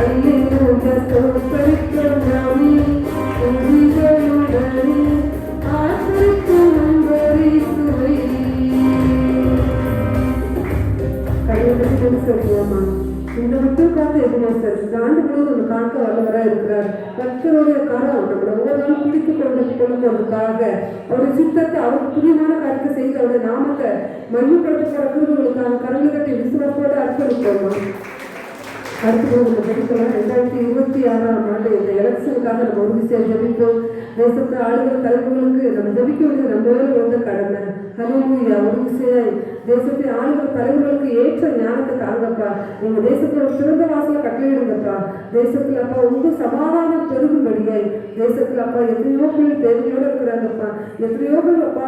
அல்லேலூயா தோற்கடிப்பவனே உதிகளுடனே ஆத்திரப்பனங்களை சுவை. கையில் சொல்லுவோமா? இந்த மட்டும் காத்து எதுனா சார் இந்த ஆண்டு முழுவதும் நம்ம காக்க வல்லவராக இருக்கிறார். கர்த்தருடைய கரம் நம்மளை ஒவ்வொரு நாளும் பிடித்து கொள்வதற்காக அவருடைய சித்தத்தை அவருக்கு புதியமான காரியத்தை செய்து அவருடைய நாமத்தை மையப்படுத்தப்பட குருவுகளுக்காக கரங்களை கட்டி விசுவாசத்தோடு அர்ப்பணிப்போமா? அடுத்து நம்ம படிக்கலாம். 2026ஆம் ஆண்டு இந்த எலெக்ஷனுக்காக நம்ம உறுதியாக ஜெபிப்போம். தேசத்தை ஆளுகிற தலைவர்களுக்கு நம்ம ஜெபிக்க வேண்டியது நம்ம மேல வந்த கடமை. ஹல்லேலூயா. உறுதியாய் தேசத்தை ஆளுகிற தலைவர்களுக்கு ஏற்ற ஞானத்தை தாங்கப்பா. எங்க தேசத்துல ஒரு சிறந்த வாசல கட்டளையிடுங்கப்பா. தேசத்துல அப்பா உங்க சமாதானம் பெருகும்படியாய் தேசத்துல அப்பா எத்தனையோ பேர் தேவையோடு இருக்கிறாங்கப்பா. எத்தனையோ பேர் அப்பா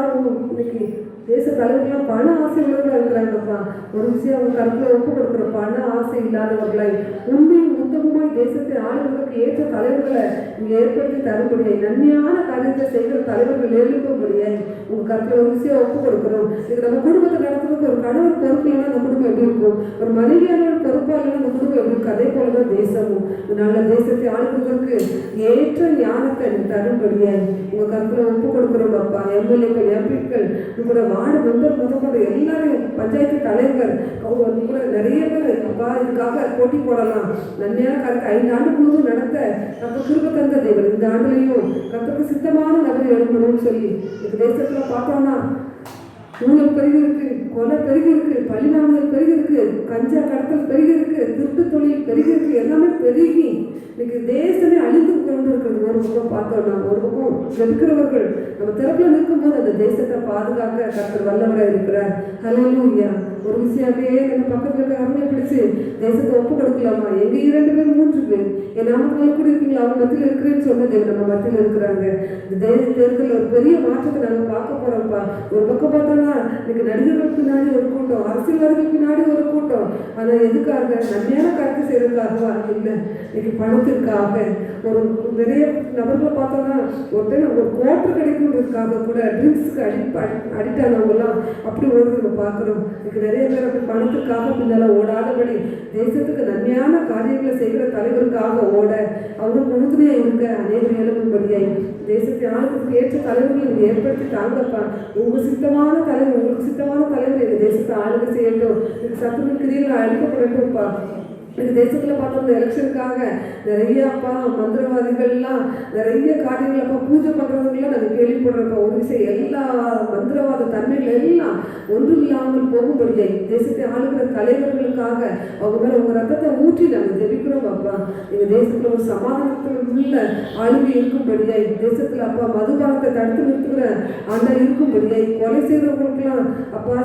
இன்னைக்கு தேச தலைவர்களாம் பண ஆசை உள்ளவர்களாக இருக்கிறாங்கப்பா. ஒரு விஷயம் அவங்க கருத்துல ஒப்பு கொடுக்குற பண ஆசை இல்லாதவர்களாய் உண்மையும் உத்தமமாய் தேசத்தை ஆளுநர்களுக்கு ஏற்ற தலைவர்களை இங்கே ஏற்படுத்தி தரும்படியாய் நன்மையான காரியத்தை செய்கிற தலைவர்கள் எழுப்பும்படியாய் உங்க கருத்துல ஒரு விஷயம் ஒப்பு கொடுக்குறோம். இது நம்ம குடும்பத்தை நடத்துறதுக்கு ஒரு கணவர் பொறுப்பு இல்லைன்னா அந்த குடும்பம் எப்படி இருக்கும்? ஒரு மனைவியான பொறுப்பா இல்லைன்னா அந்த குடும்பம் எப்படி இருக்கும்? அதே போலதான் தேசமும் நல்ல தேசத்தை ஆளுநர்களுக்கு ஏற்ற ஞானத்தை தரும்படியாய் உங்க கருத்துல ஒப்பு கொடுக்குறோம் அப்பா. எம்எல்ஏக்கள் எம்பிக்கள் கூட வார்டு மெம்பர் முதற்கொண்டு எல்லாரும் பஞ்சாயத்து தலைவர் கூட நிறைய பேர் அப்பா இதுக்காக போட்டி போடலாம். நன்மையான காரியத்தை 5 ஆண்டு முழுவதும் நடத்த நம்ம கிருபை தந்த தேவன் இந்த ஆண்டுலையும் கர்த்தருக்கு சித்தமான நபர் எழுப்பணும்னு சொல்லி இந்த தேசத்துல பார்த்தோம்னா ஊழல் பெருகி இருக்கு, கொலை பெருகி இருக்கு, பழிவாங்குதல் பெருகி இருக்கு, கஞ்சா கடத்தல் பெருகி இருக்கு, திருட்டு தொழில் பெருகி இருக்கு, எல்லாமே பெருகி இன்னைக்கு தேசமே அழிந்து கொண்டு இருக்கிறது. ஒரு பக்கம் பார்த்தோம்னா ஒரு பக்கம் இருக்கிறவர்கள் நம்ம திறப்புல நிற்கும் போது அந்த தேசத்தை பாதுகாக்க கர்த்தர் வல்லவராக இருக்கிறார். ஹல்லேலூயா. ஒரு விஷயமே நம்ம பக்கத்துல இருக்க அவங்களே பிடிச்சு தேசத்தை ஒப்பு கொடுக்கலாமா? எங்க 2 பேர் 3 பேர் என் நாமத்துல கூட இருக்கீங்களா அவங்க மத்தியில் இருக்கிறேன்னு சொன்னது நம்ம மத்தியில் இருக்கிறாங்க. இந்த தேர்தலில் ஒரு பெரிய மாற்றத்தை நாங்கள் பார்க்க போறோம்ப்பா. ஒரு பக்கம் பார்த்தோம்னா இன்னைக்கு நடிகர்கள் பின்னாடி ஒரு கூட்டம், அரசியல்வாதிகள் பின்னாடி ஒரு கூட்டம். ஆனா எதுக்காக? நன்மையான காரியத்தை செய்யறதுக்காகவா? இல்லை, இன்னைக்கு பணத்திற்காக ஒரு நிறைய நபர்களை பார்த்தோம்னா ஒருத்தர் ஒரு கோட்டர் கிடைக்குன்றதுக்காக கூட ட்ரிங்க்ஸ்க்கு அடிக்ட் ஆனவங்கலாம் அப்படி ஓடுறது நம்ம பார்க்குறோம். இன்னைக்கு நிறைய பேர் அப்படி பணத்துக்காக பின்னால ஓடாதபடி தேசத்துக்கு நன்மையான காரியங்களை செய்கிற தலைவருக்காக ஓட அவங்களுக்கு உறுதுணையாக இருக்க அனைவரும் எழுப்பும்படியாய் தேசத்தை ஆளுக்கு ஏற்ற தலைவர்கள் நீங்கள் ஏற்படுத்தி தாங்கப்பா. உங்களுக்கு சித்தமான தலைவர் எங்கள் தேசத்தை ஆளுகை செய்யட்டும். சத்துரு கிரியில் அழிக்கப்படட்டும்ப்பா. எனக்கு தேசத்தில் பார்த்தோம் இந்த எலெக்ஷனுக்காக நிறைய அப்பா மந்திரவாதிகள்லாம் நிறைய காரியங்கள் அப்பா பூஜை பண்ணுறதுங்களாம் நாங்கள் கேள்விப்படுறப்ப ஒரு விஷயம் எல்லா மந்திரவாத தன்மைகள் எல்லாம் ஒன்றும் இல்லாமல் போகும்படியை தேசத்தை ஆளுகிற தலைவர்களுக்காக அவங்க மேலே உங்கள் ரத்தத்தை ஊற்றி நாங்கள் ஜெபிக்கிறோம் அப்பா எங்கள் தேசத்தில் ஒரு சமாதானத்தில் உள்ள ஆளுகை இருக்கும்படியாய் தேசத்தில் அப்பா மதுபானத்தை தடுத்து நிறுத்துகிற ஆண்டா இருக்கும்படியாய் கொலை செய்கிறவங்களுக்கெல்லாம் அப்பா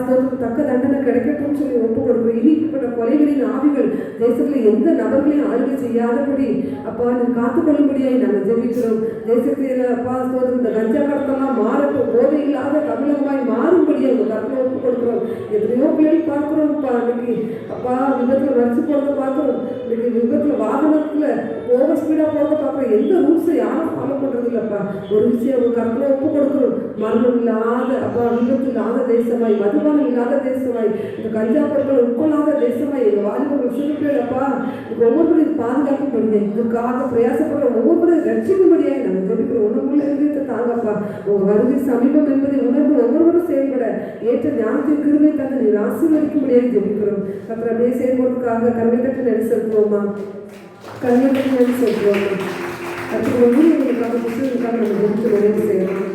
தக்க தண்டனை கிடைக்கட்டும்னு சொல்லி ஒப்பு கொடுக்குறோம். இனிப்பட்ட கொலைகளின் ஆவிகள் தேசத்தில் எந்த நபர்களையும் ஆளுகை செய்யாதபடி அப்பா நீ காத்துக்கொள்ளும்படியாய் நாங்கள் ஜெபிக்கிறோம். தேசத்தில் அப்பா இந்த கஞ்சா கடத்தெல்லாம் மாறட்டும், போதை இல்லாத தமிழகமாய் மாறும்படியாக உங்கள் கருத்தில் ஒப்பு கொடுக்குறோம். எத்தனையோ பிள்ளைகள் பார்க்குறோம்ப்பா இன்னைக்கு அப்பா விபத்தில் வரிசை போகிறத பார்க்குறோம். இன்னைக்கு விபத்தில் வாகனத்தில் ஓவர் ஸ்பீடாக போகிறத பார்க்குறோம். எந்த ரூல்ஸை யாரும் ஃபாலோ பண்ணுறது இல்லைப்பா. ஒரு விஷயம் உங்கள் கருத்தில் ஒப்பு கொடுக்குறோம். மரணம் இல்லாத அப்பா விபத்து இல்லாத தேசமாய், மதுபானம் இல்லாத தேசமாய், இந்த கஞ்சா பொருட்கள் உட்கொள்ளாத தேசமாய் எங்கள் வாலிபர்கள் சிறுப்பிகள் அப்பா ஒவ்வொருவரையும் பாதுகாக்கப்படுது. இதுக்காக பிரயாசப்படுற ஒவ்வொருவரையும் ரட்சிக்கும்படியாக நாங்கள் ஜெபிக்கிறோம். உணவுள்ள இருதயத்தை தாங்கப்பா. உங்கள் வருகை சமீபம் என்பதை உணர்ந்து ஒவ்வொருவரும் செயல்பட ஏற்ற ஞானத்தின் கிருபை தந்து நீர் ஆசீர்வதிக்கும்படியாக ஜெபிக்கிறோம். அப்புறம் அப்படியே செயல்படுறதுக்காக கருணை கட்டு நெறி செலுத்துவோமா, கருணை கட்டு நெறி செலுத்துவோமா. அடுத்த ஊழியர்களுக்காக புத்தகங்களுக்காக நம்ம ஜெபிச்சு நிறைவு செய்யணும்.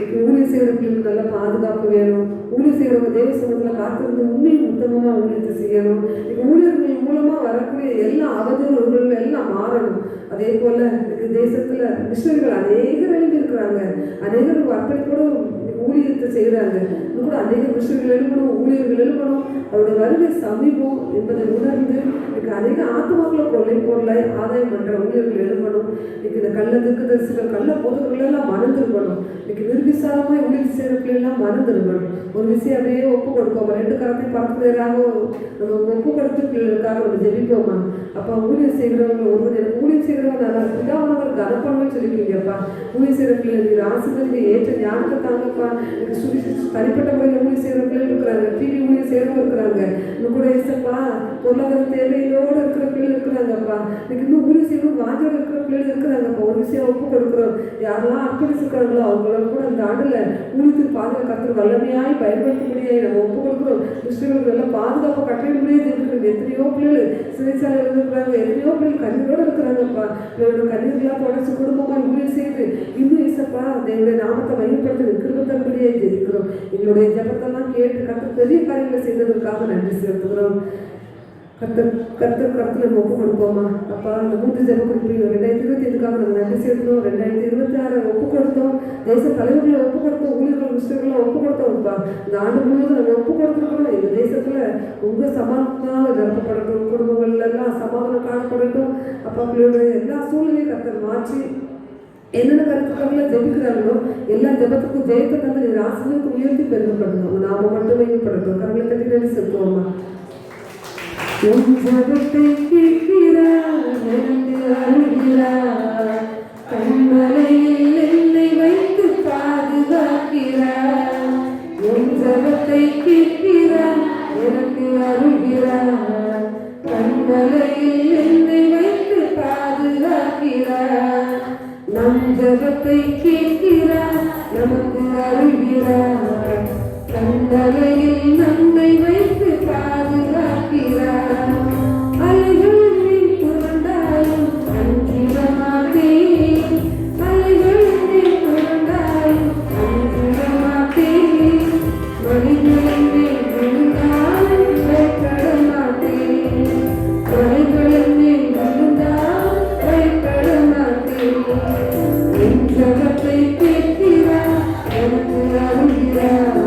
இப்போ ஊழியர் செய்கிற பிள்ளைங்களுக்கு நல்ல பாதுகாப்பு வேணும். ஊழியர் செய்கிறவங்க தேவ சமூகத்தில் காத்திருந்து உண்மையும் உத்தமமாக ஊழியத்தை செய்யணும். இப்போ ஊழியர்கள் மூலமாக வரக்கூடிய எல்லா அவதூறுகள் எல்லாம் மாறணும். அதே போல் இன்னைக்கு தேசத்தில் மிஷனரிகள் அநேகர் எழுதி இருக்கிறாங்க. அநேகர் அர்ப்பணிப்போடு ஊழியத்தை செய்கிறாங்க. இன்னும் கூட அநேக மிஷனரிகள் எழுப்பணும், ஊழியர்கள் எழுப்பணும். அவருடைய வருகை சமீபம் என்பதை உணர்ந்து இன்னைக்கு அநேக ஆத்மாக்களை கொள்ளை பொருளை ஆதாயம் பண்ணுற ஊழியர்கள் எழுப்பணும். இன்னைக்கு இந்த கள்ள தீர்க்கதரிசிகள் கள்ள போதவர்கள் எல்லாம் மனம் திரும்பணும். இன்னைக்கு நிர்விசாரமாக ஊழியர் செய்கிற பிள்ளைலாம் மனம் திரும்பணும். ஒரு விஷயம் அப்படியே ஒப்பு கொடுப்போம். ரெண்டு கரத்தையும் பறக்குறதாக நம்ம ஒப்பு கொடுத்து பிள்ளைகளுக்காக நம்ம ஜெபிப்போமா. அப்போ ஊழியர் செய்கிறவங்க ஒருவர் எனக்கு ஊழியர் செய்கிறவங்க நல்லா பிதாவானவர்களுக்கு அனுப்பணும்னு சொல்லியிருக்கீங்கப்பா. ஊழியர் செய்கிற பிள்ளைகள் ஆசிரியர்கள் ஏற்ற ஞானத்தை தாங்கப்பா. எனக்கு தனிப்பட்ட முறையில் ஊழியர் செய்கிற பிள்ளைகள் இருக்கிறாங்க, டிவி ஊழியர் செய்கிறவங்க இருக்கிறாங்க. இன்னும் கூட இசப்பா பொருளாதார தேவையோடு இருக்கிற பிள்ளைகள் இருக்கிறாங்கப்பா. இன்னைக்கு இன்னும் ஊழியர் செய்யணும் வாஞ்சோடு இருக்கிற பிள்ளைகள் இருக்கிறாங்கப்பா. ஒரு விஷயம் ஒப்பு கொடுக்குறோம். யாரெல்லாம் அர்ப்பணிச்சிருக்கிறாங்களோ அவங்கள கூட அந்த ஆண்டில் ஊழியத்தில் பாதுகாத்து வல்லமையாய் பயன்படுத்த முடியாது நம்ம ஒப்பு கொடுக்குறோம். கிறிஸ்தவர்கள் எல்லாம் பாதுகாப்பு கட்டளை முடியாது இருக்கிறது. எத்தனையோ பிள்ளைகள் சிறைச்சாலையில் இருக்கிறாங்க, எத்தனையோ பிள்ளைகள் கண்ணீரோடு இருக்கிறாங்கப்பா. இவரோட கண்ணீர்களாக தொடர்ச்சி குடும்பமாக ஊழியர் செய்து இன்னும் இசப்பா தேவனுடைய நாமத்தை மையப்படுத்த கிருபத்தன்படியாக ஜெபிக்கிறோம். எங்களுடைய ஜபத்தெல்லாம் கேட்டு கர்த்தர் பெரிய காரியங்களை செய்ததற்காக நன்றி செலுத்துகிறோம். கர்த்தர் நம்ம ஒப்பு கொடுப்போமா. அப்பா இந்த 3 ஜெப குறிப்பு 2025க்காக நம்ம நன்றி செலுத்தணும். 2026 ஒப்பு கொடுத்தோம். தேச தலைவர்களை ஒப்பு கொடுத்தோம், ஊழியர்கள் மிஸ்டர்களை ஒப்பு கொடுத்தோம்ப்பா. இந்த ஆண்டு முழுவதும் நம்ம ஒப்பு கொடுத்துருக்கணும். எங்கள் தேசத்தில் உங்கள் சமாதானமாக நிரப்பப்படட்டும், குடும்பங்கள் எல்லாம் சமாதானம் காணப்படட்டும். அப்பா பிள்ளையோட எல்லா சூழ்நிலையும் கர்த்தர் மாற்றி என்னென்ன கருத்துக்காக ஜெபிக்கிறாங்களோ எல்லா ஜெபத்துக்கும் ஜெயத்தை தந்து நீர் ஆசிரியருக்கு உயர்த்தி பெருமைப்படணும். நாம மட்டுமே படட்டும். கரங்களை கட்டி நன்றி செலுத்துவோமா. ஜபத்தை கேட்கிறார், அழுகிறார், கண்மலையில் என்னை வைத்து பாதுகாக்கிறார். என் ஜபத்தை கேட்கிறார், எனக்கு அழுகிறார், கண்மலையில் என்னை வைத்து பாதுகாக்கிறார். நம் ஜபத்தை கேட்கிறார், நமக்கு அழுகிறார், கண்மலையில் நம்மை வைத்து பாதுகாக்கிறார். அலைகள் மேல் புரண்டாலும் அஞ்சிட மாட்டேன், அலைகள் மேல் புரண்டாலும் அஞ்சிட மாட்டேன், மலைகளின் மேல் விழுந்தாலும் பயப்பட மாட்டேன், மலைகளின் மேல் விழுந்தாலும் பயப்பட மாட்டேன். என் ஜபத்தை கேட்கிறார், எனக்கு அருள்கிறார்,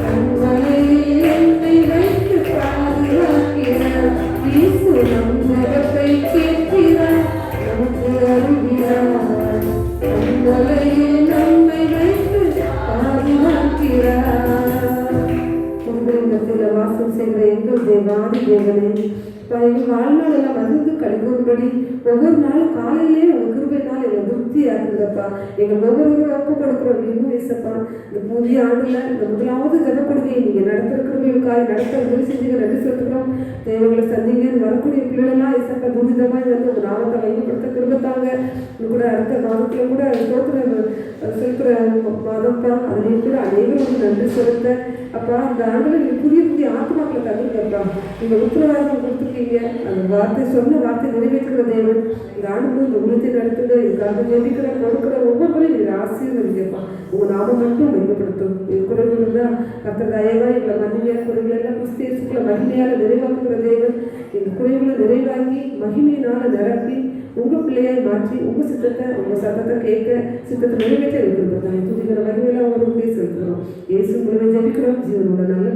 கண்மலையில் என்னை வைத்து பாதுகாக்கிறார். இயேசு நம் ஜபத்தை கேட்கிறார், நமக்கு அருள்கிறார், கண்மலையில் நம்மை வைத்து பாதுகாக்கிறார். உங்களிடத்தில் வாசம் செய்கிற எங்கள் தேவாதி தேவனே, எங்கள் வாழ்நாளெல்லாம் மகிழ்ந்து கழிவும்படி ஒவ்வொரு நாளும் காலையிலே உங்கள் கிருபையினால் எங்களை திருப்தியாக இருந்தப்பா. எங்கள் ஒவ்வொருவரும் ஒப்பு கொடுக்குறோம். இன்னும் ஏசப்பா இந்த புதிய ஆண்டில் இந்த முதலாவது ஜபப்படுகையை நீங்கள் நடத்துகிற கிருபைகளுக்காக நடத்த உதவி செஞ்சீங்க நன்றி செலுத்துகிறோம். தேவைகளை சந்திங்க. வரக்கூடிய பிள்ளைகள்லாம் ஏசப்பா துரிதமாக வந்து உங்கள் நாமத்தை மையப்படுத்த கிருபத்தாங்க. இன்னும் கூட அடுத்த நாமத்தில் கூட ஸ்தோத்திர செலுத்துகிற மாதம்ப்பா. அதில் கூட அனைவரும் நன்றி செலுத்த அப்பா இந்த ஆண்டுல நீங்கள் புதிய புதிய ஆத்மாக்களை தந்துருக்கப்பா. நீங்கள் உத்தரவாதம் கொடுத்துருக்கீங்க. அந்த வார்த்தை சொன்ன வார்த்தை நிறைவேற்றுகிற தேவன் இந்த ஆண்டு இந்த உலகத்தை நடத்துங்க. இதுக்காக ஜெபிக்கிற கொடுக்குற ஒவ்வொருவரையும் நீங்கள் ஆசீர்வதிங்கப்பா. உங்கள் நாமம் மட்டும் மேம்படுத்தும். இது குறைவுகள் தான் கர்த்தர் தயவா எங்களை மகிமையான குறைகள் எல்லாம் கிறிஸ்தியசுக்குள்ள மகிமையால் நிறைவாக்குகிற தேவன் எங்கள் குறைவுகளை நிறைவாக்கி மகிமையினால் நிரப்பி உங்கள் பிள்ளையை மாற்றி உங்கள் சித்தத்தை உங்கள் சத்தத்தை கேட்க சித்தத்தை நிறைவேற்ற இருக்கிறோம். நாங்கள் துதிக்கிற மகிமையில அவர்களுக்கே செலுத்துகிறோம். இயேசு மூலமே ஜெபிக்கிறோம். ஜீவனோட நல்ல